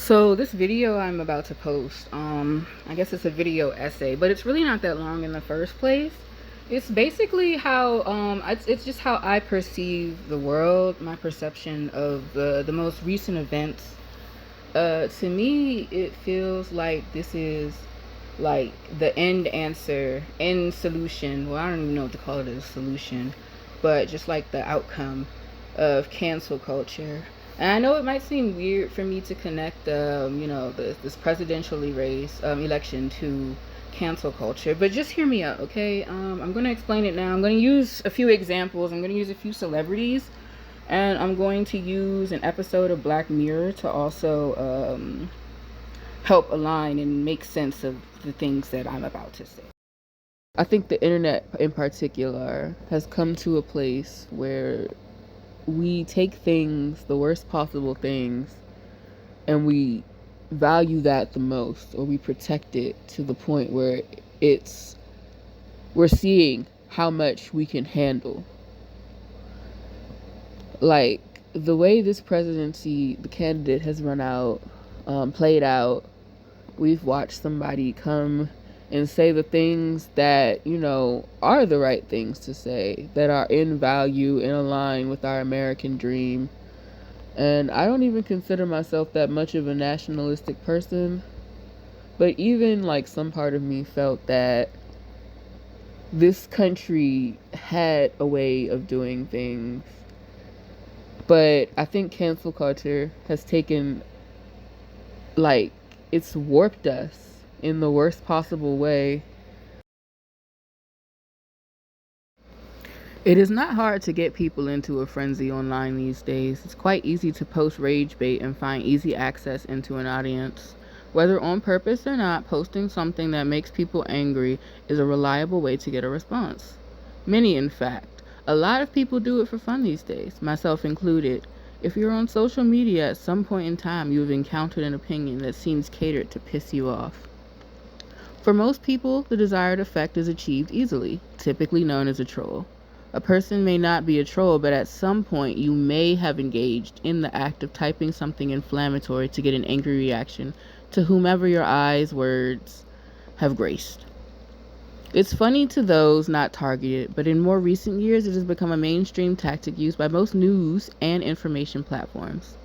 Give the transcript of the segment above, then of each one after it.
So this video I'm about to post, I guess it's a video essay, but it's really not that long in the first place. It's basically how, it's just how I perceive the world, my perception of the most recent events. To me, it feels like this is like the end solution. Well, I don't even know what to call it as a solution, but just like the outcome of cancel culture. And I know it might seem weird for me to connect, this presidentially race election to cancel culture, but just hear me out, okay? I'm going to explain it now. I'm going to use a few examples. I'm going to use a few celebrities, and I'm going to use an episode of Black Mirror to also help align and make sense of the things that I'm about to say. I think the internet in particular has come to a place where we take things, the worst possible things, and we value that the most, or we protect it to the point where we're seeing how much we can handle. Like the way this presidency, the candidate has played out, we've watched somebody come and say the things that, are the right things to say, that are in value and align with our American dream. And I don't even consider myself that much of a nationalistic person, but even like some part of me felt that this country had a way of doing things. But I think cancel culture has it's warped us in the worst possible way. It is not hard to get people into a frenzy online these days. It's quite easy to post rage bait and find easy access into an audience. Whether on purpose or not, posting something that makes people angry is a reliable way to get a response. Many, in fact. A lot of people do it for fun these days, myself included. If you're on social media at some point in time, you have encountered an opinion that seems catered to piss you off. For most people, the desired effect is achieved easily, typically known as a troll. A person may not be a troll, but at some point you may have engaged in the act of typing something inflammatory to get an angry reaction to whomever your eyes, words have graced. It's funny to those not targeted, but in more recent years it has become a mainstream tactic used by most news and information platforms.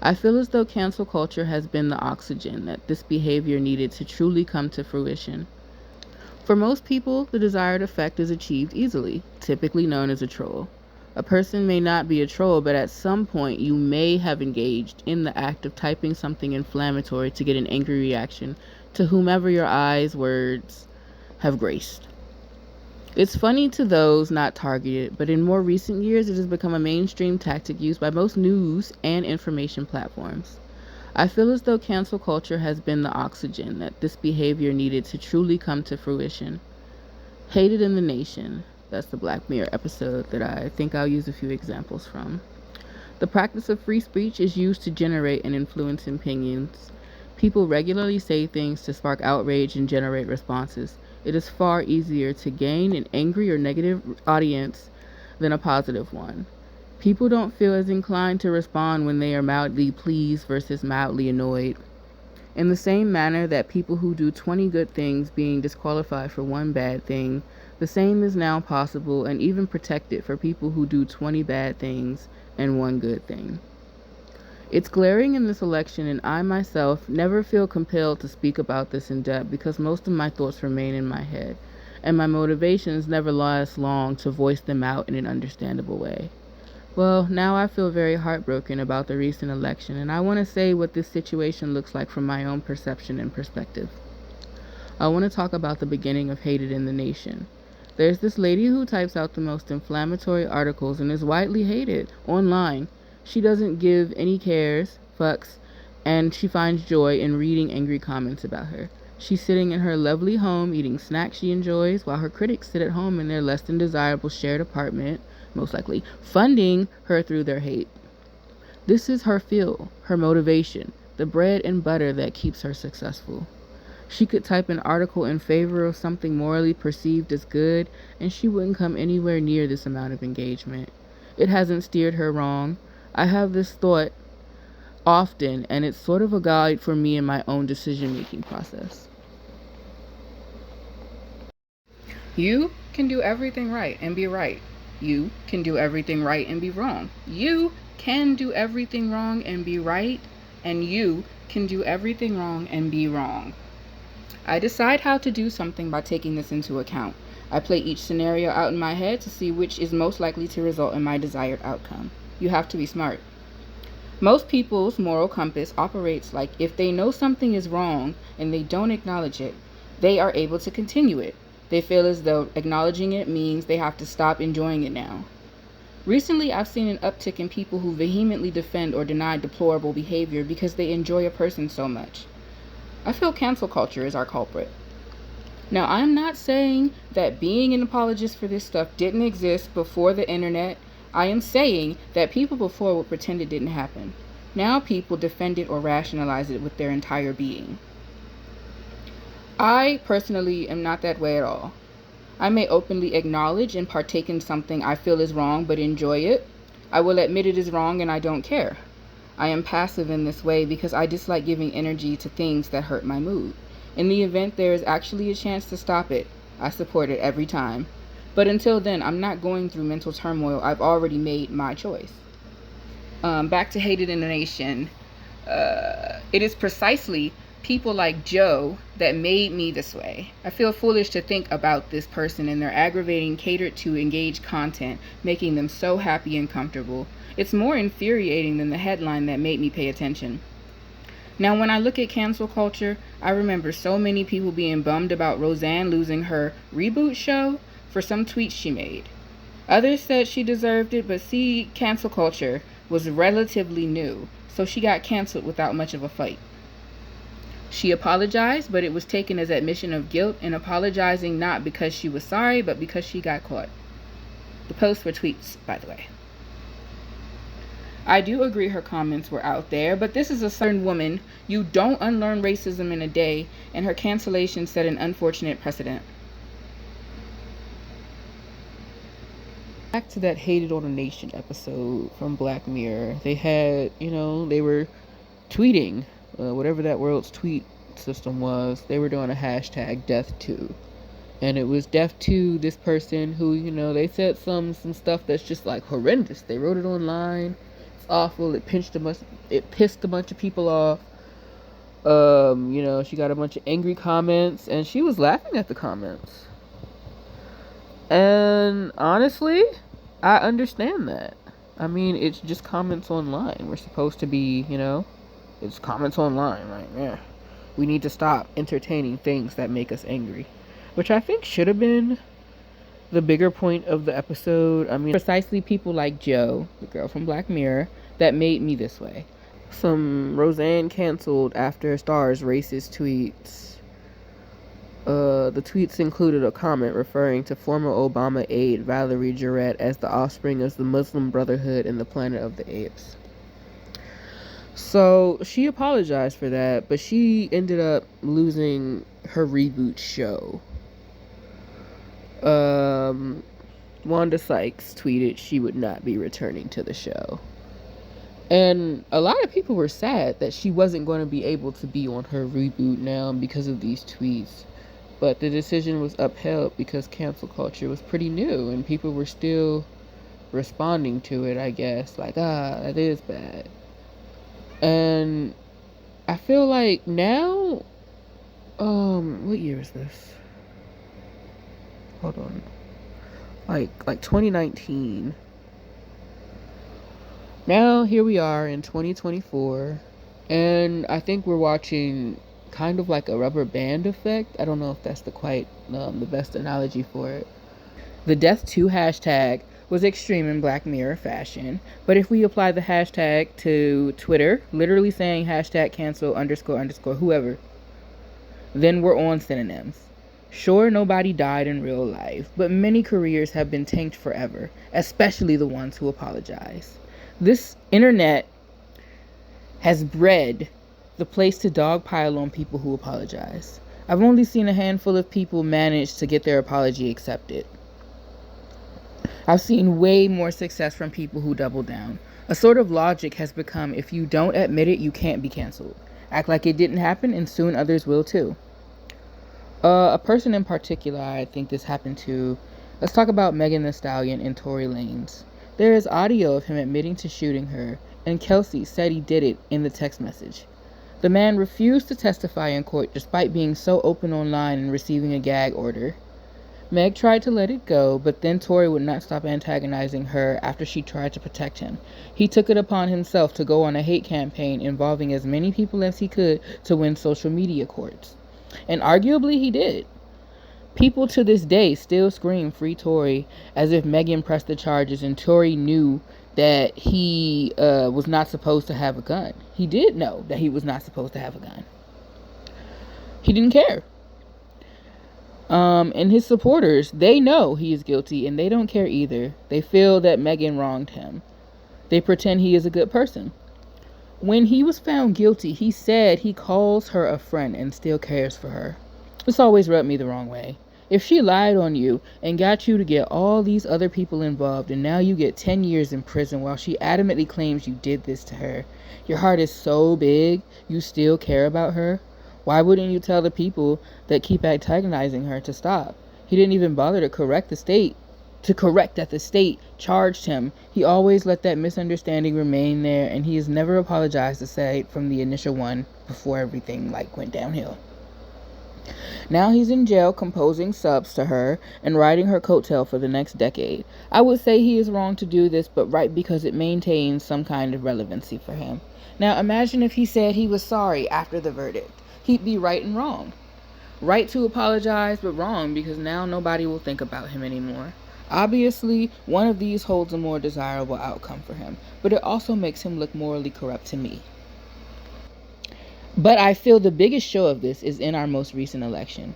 I feel as though cancel culture has been the oxygen that this behavior needed to truly come to fruition. For most people, the desired effect is achieved easily, typically known as a troll. A person may not be a troll, but at some point you may have engaged in the act of typing something inflammatory to get an angry reaction to whomever your eyes, words have graced. It's funny to those not targeted, but in more recent years it has become a mainstream tactic used by most news and information platforms. I feel as though cancel culture has been the oxygen that this behavior needed to truly come to fruition. Hated in the Nation. That's the Black Mirror episode that I think I'll use a few examples from. The practice of free speech is used to generate and influence opinions. People regularly say things to spark outrage and generate responses. It is far easier to gain an angry or negative audience than a positive one. People don't feel as inclined to respond when they are mildly pleased versus mildly annoyed. In the same manner that people who do 20 good things being disqualified for one bad thing, the same is now possible and even protected for people who do 20 bad things and one good thing. It's glaring in this election, and I myself never feel compelled to speak about this in depth because most of my thoughts remain in my head, and my motivations never last long to voice them out in an understandable way. Well, now I feel very heartbroken about the recent election, and I want to say what this situation looks like from my own perception and perspective. I want to talk about the beginning of Hated in the Nation. There's this lady who types out the most inflammatory articles and is widely hated online. She doesn't give any cares, fucks, and she finds joy in reading angry comments about her. She's sitting in her lovely home eating snacks she enjoys while her critics sit at home in their less than desirable shared apartment, most likely funding her through their hate. This is her fuel, her motivation, the bread and butter that keeps her successful. She could type an article in favor of something morally perceived as good, and she wouldn't come anywhere near this amount of engagement. It hasn't steered her wrong. I have this thought often, and it's sort of a guide for me in my own decision-making process. You can do everything right and be right. You can do everything right and be wrong. You can do everything wrong and be right, and you can do everything wrong and be wrong. I decide how to do something by taking this into account. I play each scenario out in my head to see which is most likely to result in my desired outcome. You have to be smart. Most people's moral compass operates like if they know something is wrong and they don't acknowledge it, they are able to continue it. They feel as though acknowledging it means they have to stop enjoying it now. Recently, I've seen an uptick in people who vehemently defend or deny deplorable behavior because they enjoy a person so much. I feel cancel culture is our culprit. Now, I'm not saying that being an apologist for this stuff didn't exist before the internet. I am saying that people before would pretend it didn't happen. Now people defend it or rationalize it with their entire being. I personally am not that way at all. I may openly acknowledge and partake in something I feel is wrong but enjoy it. I will admit it is wrong and I don't care. I am passive in this way because I dislike giving energy to things that hurt my mood. In the event there is actually a chance to stop it, I support it every time. But until then, I'm not going through mental turmoil. I've already made my choice. Back to Hated in the Nation. It is precisely people like Joe that made me this way. I feel foolish to think about this person and their aggravating, catered to engage content, making them so happy and comfortable. It's more infuriating than the headline that made me pay attention. Now, when I look at cancel culture, I remember so many people being bummed about Roseanne losing her reboot show for some tweets she made. Others said she deserved it, but see, cancel culture was relatively new, so she got canceled without much of a fight. She apologized, but it was taken as admission of guilt and apologizing not because she was sorry, but because she got caught. The posts were tweets, by the way. I do agree her comments were out there, but this is a certain woman. You don't unlearn racism in a day, and her cancellation set an unfortunate precedent. Back to that Hated on a Nation episode from Black Mirror. They had, they were tweeting, whatever that world's tweet system was, they were doing a hashtag death2. And it was death to this person who, they said some stuff that's just like horrendous. They wrote it online. It's awful. It pissed a bunch of people off. She got a bunch of angry comments and she was laughing at the comments. And honestly, I understand that. I mean, it's just comments online. We're supposed to be, it's comments online. Like, yeah, we need to stop entertaining things that make us angry. Which I think should have been the bigger point of the episode. I mean, precisely people like Joe, the girl from Black Mirror, that made me this way. Some Roseanne canceled after Star's racist tweets. The tweets included a comment referring to former Obama aide Valerie Jarrett as the offspring of the Muslim Brotherhood and the Planet of the Apes. So she apologized for that, but she ended up losing her reboot show. Wanda Sykes tweeted she would not be returning to the show. And a lot of people were sad that she wasn't going to be able to be on her reboot now because of these tweets. But the decision was upheld because cancel culture was pretty new and people were still responding to it, I guess. Like, that is bad. And I feel like now, what year is this? Hold on. Like 2019. Now, here we are in 2024. And I think we're watching kind of like a rubber band effect. I don't know if that's the best analogy for it. The Death2 hashtag was extreme in Black Mirror fashion, but if we apply the hashtag to Twitter, literally saying hashtag cancel _ whoever, then we're on synonyms. Sure, nobody died in real life, but many careers have been tanked forever, especially the ones who apologize. This internet has bred the place to dogpile on people who apologize. I've only seen a handful of people manage to get their apology accepted. I've seen way more success from people who double down. A sort of logic has become if you don't admit it, you can't be canceled. Act like it didn't happen, and soon others will too. A person in particular I think this happened to. Let's talk about Megan Thee Stallion and Tory Lanez. There is audio of him admitting to shooting her, and Kelsey said he did it in the text message. The man refused to testify in court despite being so open online and receiving a gag order. Meg tried to let it go, but then Tory would not stop antagonizing her after she tried to protect him. He took it upon himself to go on a hate campaign involving as many people as he could to win social media courts. And arguably he did. People to this day still scream free Tory as if Megan pressed the charges and Tory knew that he was not supposed to have a gun. He did know that he was not supposed to have a gun. He didn't care. And his supporters, they know he is guilty and they don't care either. They feel that Megan wronged him. They pretend he is a good person. When he was found guilty, he said he calls her a friend and still cares for her. This always rubbed me the wrong way. If she lied on you and got you to get all these other people involved and now you get 10 years in prison while she adamantly claims you did this to her, your heart is so big you still care about her? Why wouldn't you tell the people that keep antagonizing her to stop? He didn't even bother to correct that the state charged him. He always let that misunderstanding remain there, and he has never apologized aside from the initial one before everything went downhill. Now he's in jail composing subs to her and riding her coattail for the next decade. I would say he is wrong to do this, but right because it maintains some kind of relevancy for him. Now imagine if he said he was sorry after the verdict. He'd be right and wrong. Right to apologize, but wrong because now nobody will think about him anymore. Obviously, one of these holds a more desirable outcome for him, but it also makes him look morally corrupt to me. But I feel the biggest show of this is in our most recent election.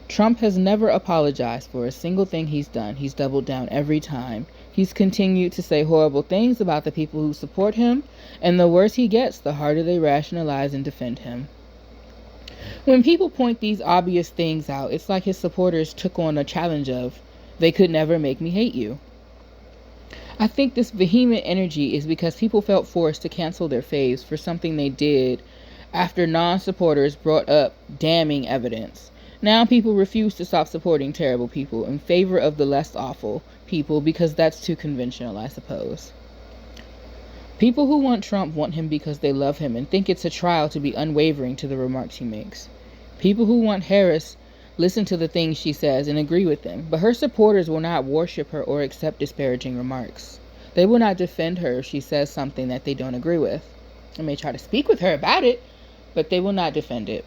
Trump has never apologized for a single thing he's done. He's doubled down every time. He's continued to say horrible things about the people who support him, and the worse he gets, the harder they rationalize and defend him. When people point these obvious things out, it's like his supporters took on a challenge of, they could never make me hate you. I think this vehement energy is because people felt forced to cancel their faves for something they did after non-supporters brought up damning evidence. Now people refuse to stop supporting terrible people in favor of the less awful people because that's too conventional, I suppose. People who want Trump want him because they love him and think it's a trial to be unwavering to the remarks he makes. People who want Harris listen to the things she says and agree with them, but her supporters will not worship her or accept disparaging remarks. They will not defend her if she says something that they don't agree with. They may try to speak with her about it, but they will not defend it.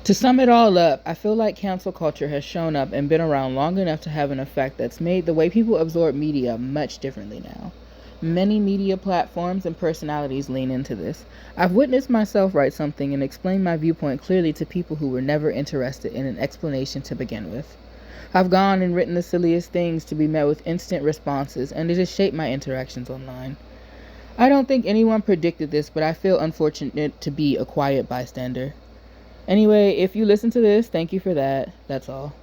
To sum it all up, I feel like cancel culture has shown up and been around long enough to have an effect that's made the way people absorb media much differently now. Many media platforms and personalities lean into this. I've witnessed myself write something and explain my viewpoint clearly to people who were never interested in an explanation to begin with. I've gone and written the silliest things to be met with instant responses, and it has shaped my interactions online. I don't think anyone predicted this, but I feel unfortunate to be a quiet bystander. Anyway, if you listen to this, thank you for that. That's all.